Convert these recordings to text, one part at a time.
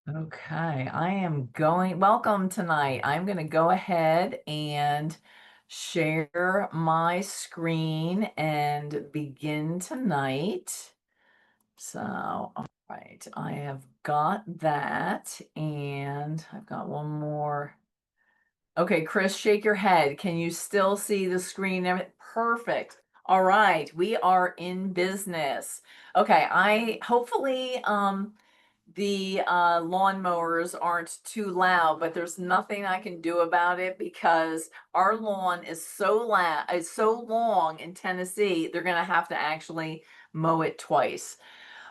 Okay, welcome tonight. I'm going to go ahead and share my screen and begin tonight. So, all right, I have got that, and I've got one more. Okay, Chris, shake your head. Can you still see the screen? Perfect. All right, we are in business. Okay, I hopefully the lawnmowers aren't too loud, but there's nothing I can do about it because our lawn is so long in Tennessee, they're gonna have to actually mow it twice.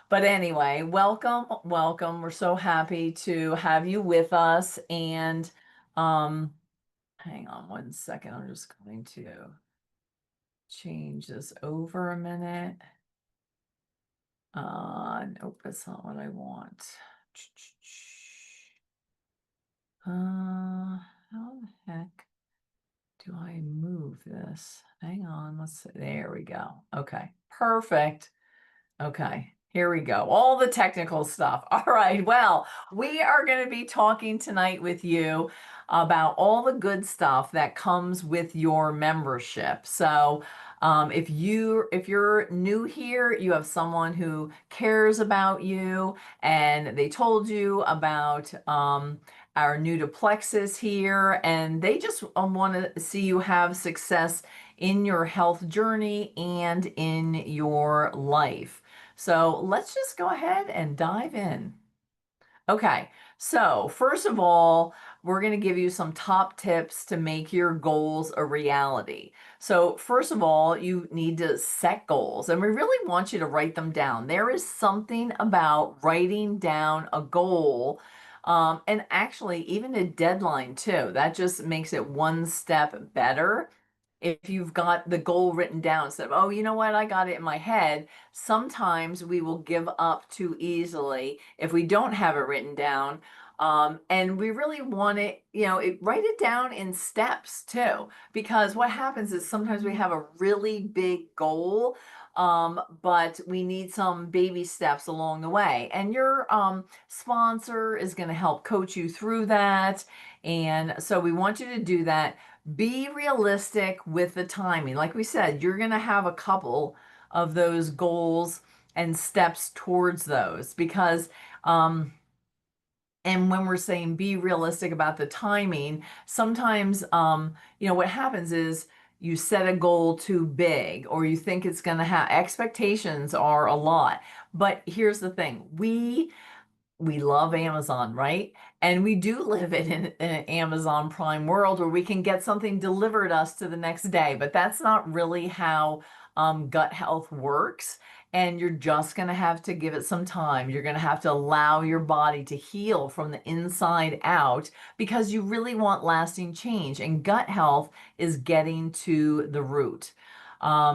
But anyway, welcome, welcome. We're so happy to have you with us. And um, hang on one second. I'm just going to change this over a minute. Nope, that's not what I want. How the heck do I move this? Hang on, let's see. There we go. Okay, perfect. Okay, here we go. All the technical stuff. All right. Well, we are going to be talking tonight with you about all the good stuff that comes with your membership. So, if you're new here, you have someone who cares about you, and they told you about our new to Plexus here, and they just want to see you have success in your health journey and in your life. So let's just go ahead and dive in. Okay, so first of all, we're going to give you some top tips to make your goals a reality. So, first of all, you need to set goals, and we really want you to write them down. There is something about writing down a goal, and actually, even a deadline too. That just makes it one step better. If you've got the goal written down, instead of, oh, you know what, I got it in my head, sometimes we will give up too easily if we don't have it written down. And we really want it, write it down in steps too, because what happens is sometimes we have a really big goal, but we need some baby steps along the way. And your sponsor is going to help coach you through that. And so we want you to do that. Be realistic with the timing. Like we said, you're going to have a couple of those goals and steps towards those because and when we're saying be realistic about the timing, sometimes what happens is you set a goal too big or you think it's going to have expectations are a lot. But here's the thing. We love Amazon, right? And we do live in an Amazon Prime world where we can get something delivered us to the next day, but that's not really how gut health works. And you're just going to have to give it some time. You're going to have to allow your body to heal from the inside out because you really want lasting change. And gut health is getting to the root.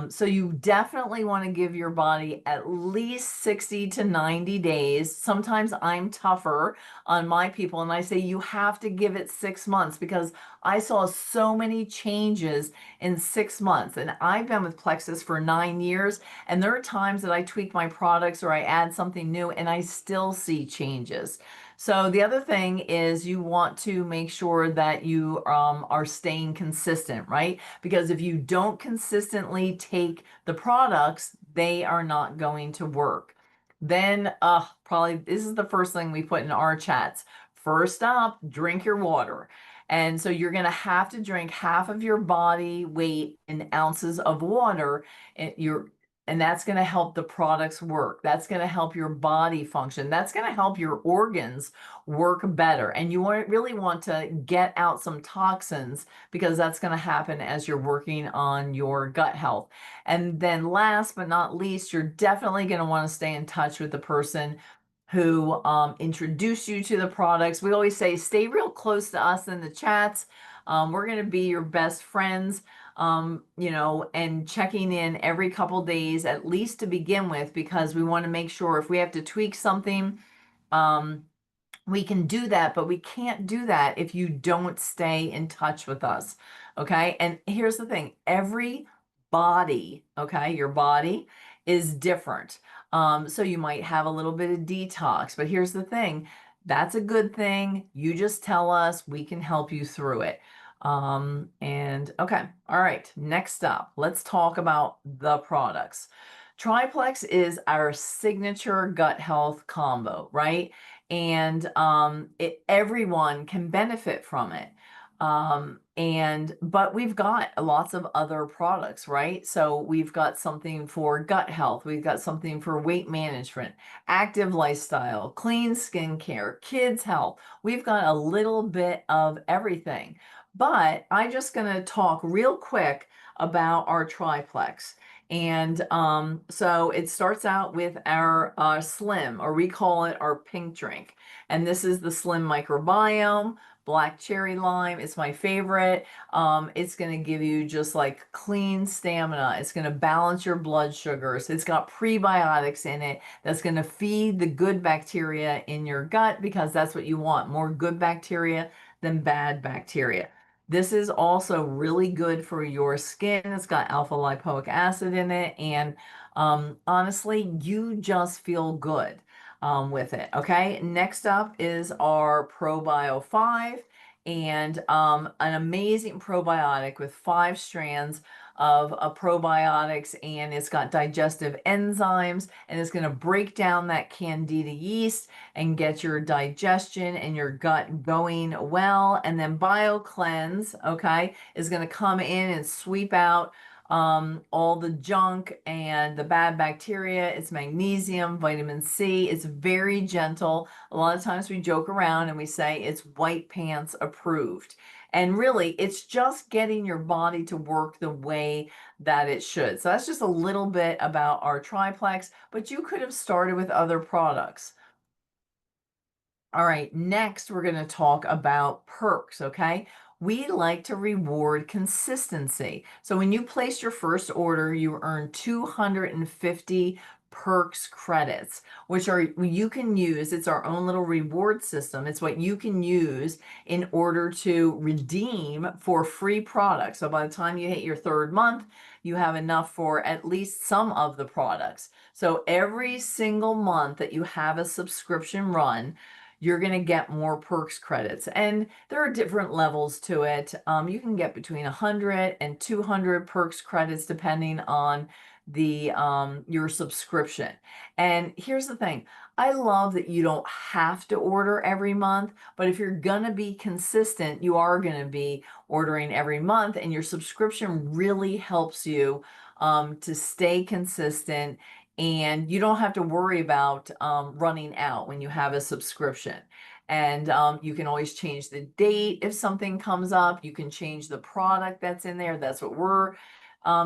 So you definitely want to give your body at least 60 to 90 days. Sometimes I'm tougher on my people and I say you have to give it 6 months because I saw so many changes in 6 months. And I've been with Plexus for 9 years, and there are times that I tweak my products or I add something new and I still see changes. So the other thing is you want to make sure that you are staying consistent, right? Because if you don't consistently take the products, they are not going to work. Then, probably this is the first thing we put in our chats. First up, drink your water. And so you're going to have to drink half of your body weight in ounces of water. And that's going to help the products work. That's going to help your body function. That's going to help your organs work better. And you really want to get out some toxins because that's going to happen as you're working on your gut health. And then last but not least, you're definitely going to want to stay in touch with the person who introduced you to the products. We always say stay real close to us in the chats. We're going to be your best friends, and checking in every couple days at least to begin with, because we want to make sure if we have to tweak something, um, we can do that, but we can't do that if you don't stay in touch with us. Okay. And here's the thing, every body, okay, your body is different. So you might have a little bit of detox, but here's the thing, That's a good thing. You just tell us, we can help you through it. And okay, all right, next up, let's talk about the products. Triplex is our signature gut health combo, right? And everyone can benefit from it. But we've got lots of other products, right? So we've got something for gut health, we've got something for weight management, active lifestyle, clean skincare, kids health. We've got a little bit of everything. But I'm just going to talk real quick about our triplex. And so it starts out with our Slim, or we call it our pink drink. And this is the Slim microbiome, black cherry lime. It's my favorite. It's going to give you just like clean stamina. It's going to balance your blood sugars. It's got prebiotics in it that's going to feed the good bacteria in your gut, because that's what you want, more good bacteria than bad bacteria. This is also really good for your skin. It's got alpha lipoic acid in it. And honestly, you just feel good with it. Okay. Next up is our ProBio 5, and an amazing probiotic with 5 strands of probiotics, and it's got digestive enzymes, and it's going to break down that candida yeast and get your digestion and your gut going well. And then BioCleanse, okay, is going to come in and sweep out all the junk and the bad bacteria. It's magnesium, vitamin C. It's very gentle. A lot of times we joke around and we say it's white pants approved. And really, it's just getting your body to work the way that it should. So that's just a little bit about our triplex, but you could have started with other products. All right, next we're going to talk about perks, okay? We like to reward consistency. So when you place your first order, you earn 250 perks credits, which are you can use. It's our own little reward system. It's what you can use in order to redeem for free products. So by the time you hit your third month, you have enough for at least some of the products. So every single month that you have a subscription run, you're going to get more perks credits. And there are different levels to it. You can get between 100 and 200 perks credits depending on the your subscription. And here's the thing. I love that you don't have to order every month, but if you're going to be consistent, you are going to be ordering every month, and your subscription really helps you to stay consistent, and you don't have to worry about running out when you have a subscription. And you can always change the date if something comes up. You can change the product that's in there. That's what we're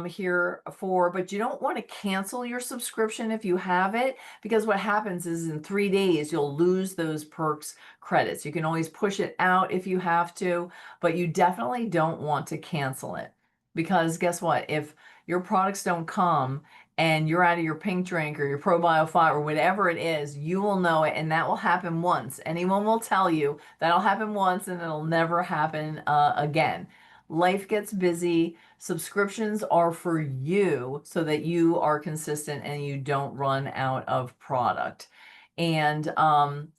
here for. But you don't want to cancel your subscription if you have it, because what happens is in 3 days, you'll lose those perks credits. You can always push it out if you have to, but you definitely don't want to cancel it, because guess what? If your products don't come and you're out of your pink drink or your ProBio 5 or whatever it is, you will know it, and that will happen once. Anyone will tell you that'll happen once and it'll never happen again. Life gets busy. Subscriptions are for you so that you are consistent and you don't run out of product. And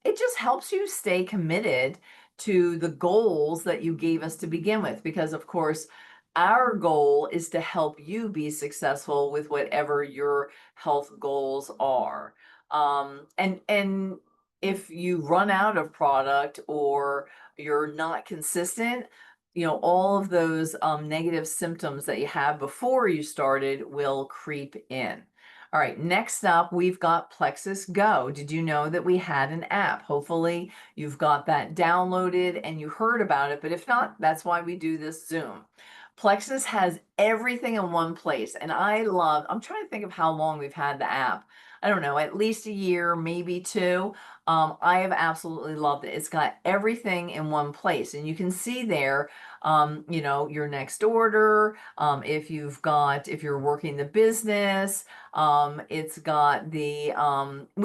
it just helps you stay committed to the goals that you gave us to begin with, because of course, our goal is to help you be successful with whatever your health goals are. And if you run out of product or you're not consistent, all of those negative symptoms that you had before you started will creep in. All right, next up, we've got Plexus Go. Did you know that we had an app? Hopefully, you've got that downloaded and you heard about it, but if not, that's why we do this Zoom. Plexus has everything in one place, and I'm trying to think of how long we've had the app. I don't know, at least a year, maybe two. I have absolutely loved it. It's got everything in one place, and you can see there, your next order. If you're working the business, it's got we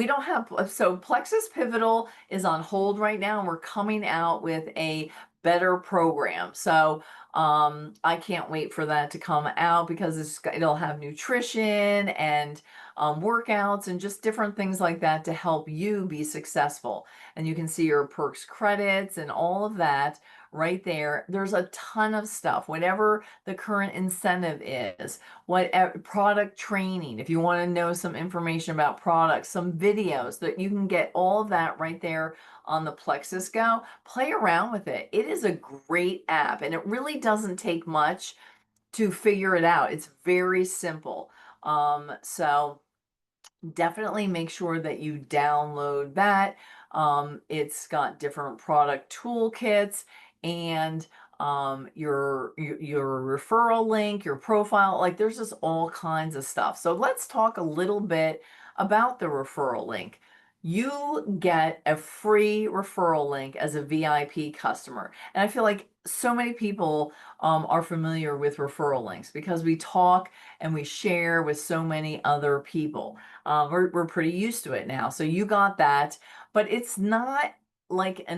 don't have, so Plexus Pivotal is on hold right now, and we're coming out with a better program. So I can't wait for that to come out, because it'll have nutrition and workouts and just different things like that to help you be successful. And you can see your perks credits and all of that right there. There's a ton of stuff, whatever the current incentive is, what product training, if you want to know some information about products, some videos that you can get all of that right there on the Plexus Go. Play around with it. It is a great app and it really doesn't take much to figure it out. It's very simple. So definitely make sure that you download that. It's got different product toolkits and your referral link, your profile, like there's just all kinds of stuff. So let's talk a little bit about the referral link. You get a free referral link as a VIP customer. And I feel like so many people are familiar with referral links because we talk and we share with so many other people. We're pretty used to it now. So you got that, but it's not like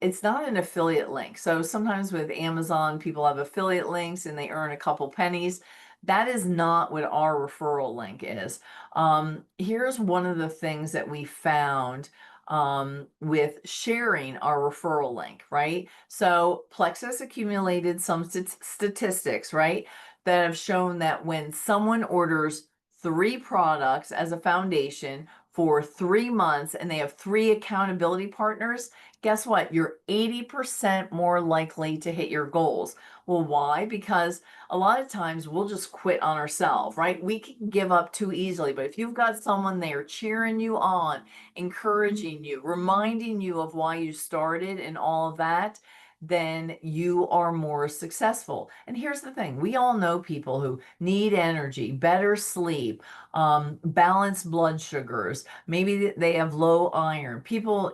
it's not an affiliate link. So sometimes with Amazon, people have affiliate links and they earn a couple pennies. That is not what our referral link is. Here's one of the things that we found with sharing our referral link, right? So Plexus accumulated some statistics, right, that have shown that when someone orders 3 products as a foundation for 3 months and they have 3 accountability partners, guess what? You're 80% more likely to hit your goals. Well, why? Because a lot of times we'll just quit on ourselves, right? We can give up too easily, but if you've got someone there cheering you on, encouraging you, reminding you of why you started and all of that, then you are more successful. And here's the thing, we all know people who need energy, better sleep, balanced blood sugars, maybe they have low iron. People,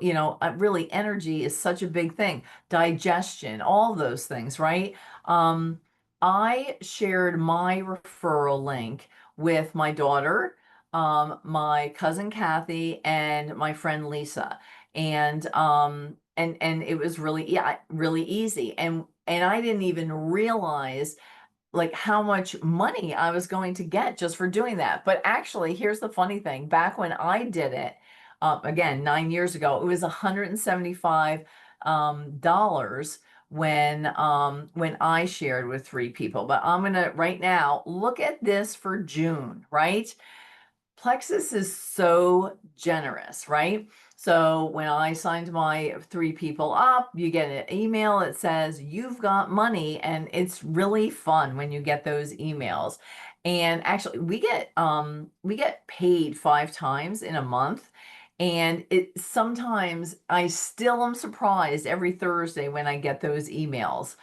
really energy is such a big thing, digestion, all those things, right? I shared my referral link with my daughter, my cousin Kathy, and my friend Lisa. And it was really, yeah, really easy. And I didn't even realize like how much money I was going to get just for doing that. But actually, here's the funny thing. Back when I did it, again, 9 years ago, it was $175 dollars when I shared with 3 people. But I'm gonna right now look at this for June, right? Plexus is so generous, right? So when I signed my 3 people up, you get an email that says you've got money, and it's really fun when you get those emails. And actually, we get paid 5 times in a month, and it sometimes I still am surprised every Thursday when I get those emails.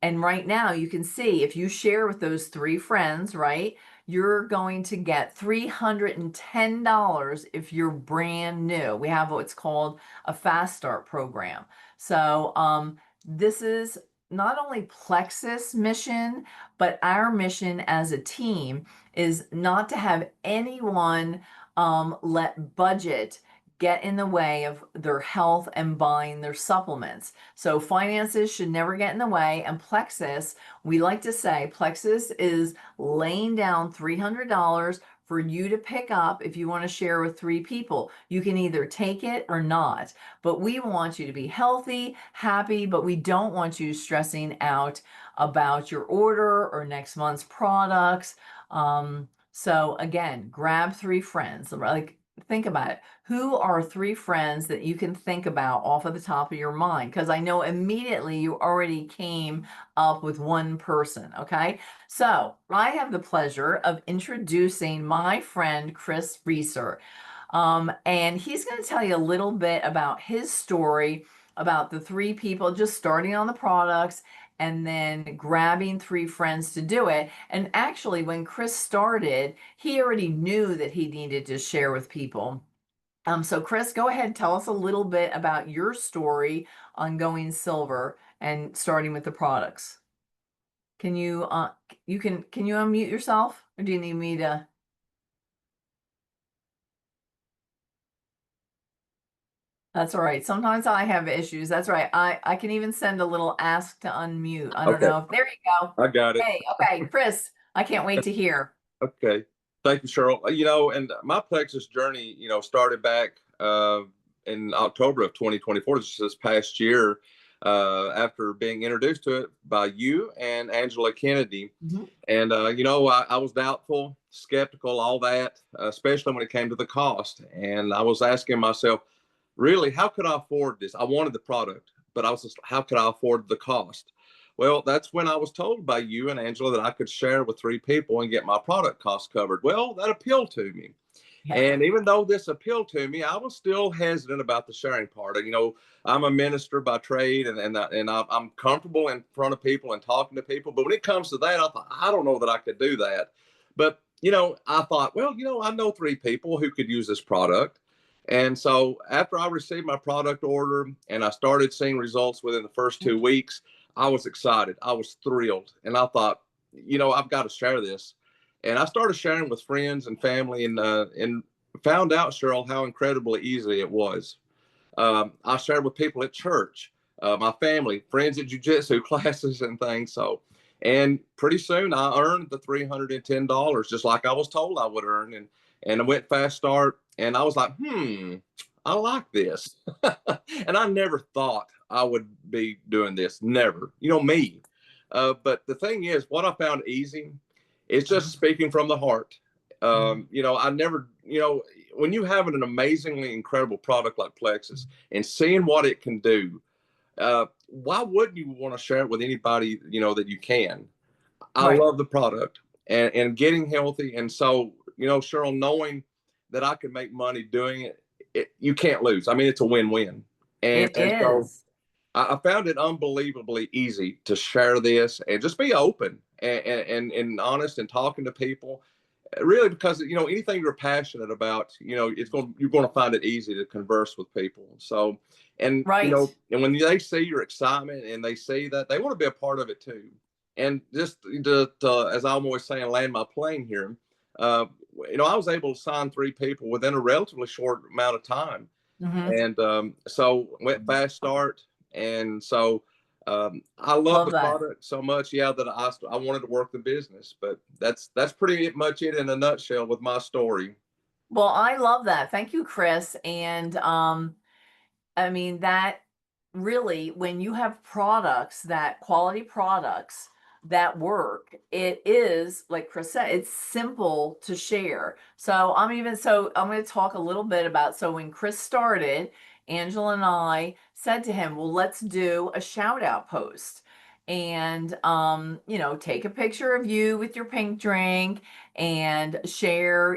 And right now you can see if you share with those 3 friends, right? You're going to get $310 if you're brand new. We have what's called a fast start program. So this is not only Plexus mission, but our mission as a team is not to have anyone let budget get in the way of their health and buying their supplements. So finances should never get in the way. And Plexus, we like to say, Plexus is laying down $300 for you to pick up if you want to share with 3 people. You can either take it or not, but we want you to be healthy, happy, but we don't want you stressing out about your order or next month's products. So again, grab 3 friends. Like, think about it. Who are 3 friends that you can think about off of the top of your mind? Because I know immediately you already came up with one person. Okay. So I have the pleasure of introducing my friend, Chris Reeser. And he's going to tell you a little bit about his story about the 3 people just starting on the products and then grabbing 3 friends to do it. And actually, when Chris started, he already knew that he needed to share with people. So Chris, go ahead and tell us a little bit about your story on going silver and starting with the products. Can you can you unmute yourself, or do you need me to? That's all right. Sometimes I have issues. That's right. I can even send a little ask to unmute. I don't Okay, know if there you go. I got it. Hey, okay, Chris, I can't wait to hear. Okay. Thank you, Cheryl. And my Plexus journey, started back in October of 2024, just this past year, after being introduced to it by you and Angela Kennedy. Mhm. And, I was doubtful, skeptical, all that, especially when it came to the cost. And I was asking myself, really, how could I afford this? I wanted the product, but I was just, how could I afford the cost? Well, that's when I was told by you and Angela that I could share with three people and get my product cost covered. Well, that appealed to me. Yeah. And even though this appealed to me, I was still hesitant about the sharing part. I'm a minister by trade, and I'm comfortable in front of people and talking to people. But when it comes to that, I thought, I don't know that I could do that. But I thought, well, I know three people who could use this product. And so after I received my product order and I started seeing results within the first 2 weeks, I was excited. I was thrilled, and I thought, I've got to share this. And I started sharing with friends and family, and found out, Cheryl, how incredibly easy it was. I shared with people at church, my family, friends at jujitsu classes and things. And pretty soon I earned the $310, just like I was told I would earn. And I went fast start, and I was like, I like this. And I never thought I would be doing this. Never, me. But the thing is, what I found easy is just speaking from the heart. Mhm. I never, when you have an amazingly incredible product like Plexus and seeing what it can do, why wouldn't you want to share it with anybody, that you can? I Right. love the product and getting healthy. And so, Cheryl, knowing that I could make money doing it, you can't lose. I mean, it's a win-win. And, It and so is. I found it unbelievably easy to share this and just be open and honest and talking to people. Really, because anything you're passionate about, you're going to find it easy to converse with people. So, and Right. and when they see your excitement and they see that, they want to be a part of it too. And just to, as I'm always saying, land my plane here. Uh, I was able to sign three people within a relatively short amount of time, Hmm. and so went fast start. And so I love Love the that. product so much, yeah, that I wanted to work the business. But that's pretty much it in a nutshell with my story. Well, I love that. Thank you, Chris. And I mean, that really, when you have products, that quality products that work, it is, like Chris said, it's simple to share. So I'm going to talk a little bit about, so when Chris started, Angela and I said to him, well, let's do a shout out post. And take a picture of you with your pink drink and share,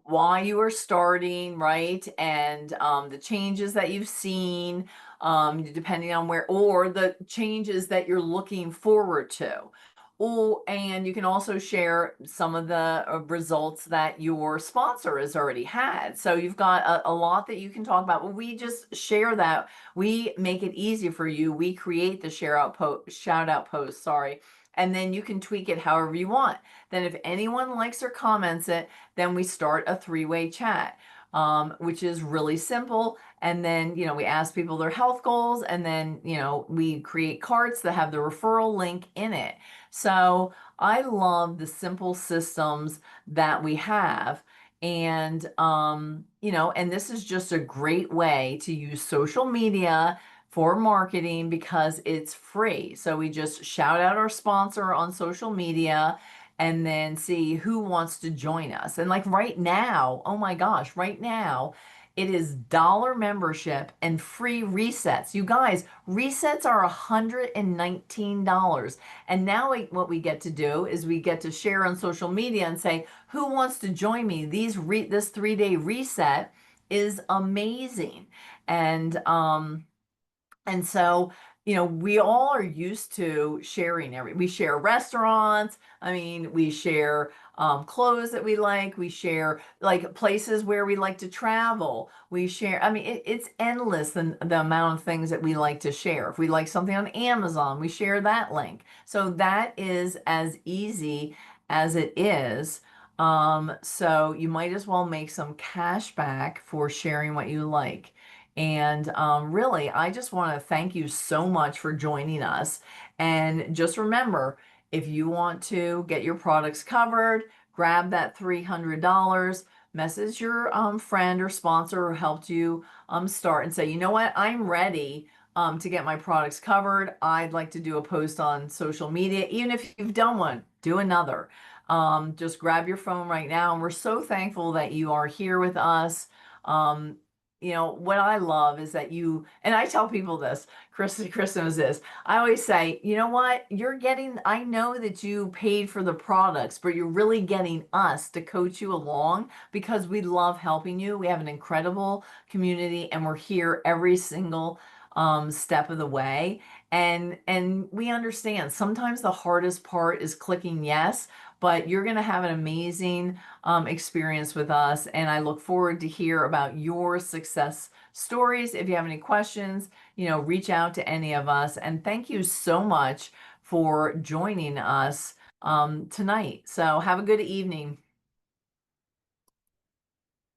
why you are starting, right? And the changes that you've seen, depending on where, or the changes that you're looking forward to. Oh, and you can also share some of the results that your sponsor has already had. So you've got a lot that you can talk about. Well, we just share that. We make it easy for you. We create the shout out post, sorry, and then you can tweak it however you want. Then if anyone likes or comments it, then we start a three-way chat, which is really simple. And then, we ask people their health goals, and then, we create cards that have the referral link in it. So I love the simple systems that we have. And, and this is just a great way to use social media for marketing because it's free. So we just shout out our sponsor on social media and then see who wants to join us. And like right now, oh my gosh, right now, it is dollar membership and free resets. You guys, resets are $119. And now what we get to do is we get to share on social media and say, who wants to join me? This 3-day reset is amazing. And so, we all are used to sharing we share restaurants. I mean, we share clothes that we like. We share like places where we like to travel. We share, I mean, it's endless the amount of things that we like to share. If we like something on Amazon, we share that link. So that is as easy as it is. So you might as well make some cash back for sharing what you like. And really, I just want to thank you so much for joining us. And just remember, if you want to get your products covered, grab that $300, message your friend or sponsor who helped you start and say, you know what, I'm ready to get my products covered. I'd like to do a post on social media. Even if you've done one, do another. Just grab your phone right now. And we're so thankful that you are here with us. Um, what I love is that and I tell people this, Chris knows this. I always say, you know what? I know that you paid for the products, but you're really getting us to coach you along because we love helping you. We have an incredible community and we're here every single step of the way. And we understand sometimes the hardest part is clicking yes, but you're going to have an amazing experience with us. And I look forward to hear about your success stories. If you have any questions, reach out to any of us. And thank you so much for joining us tonight. So have a good evening.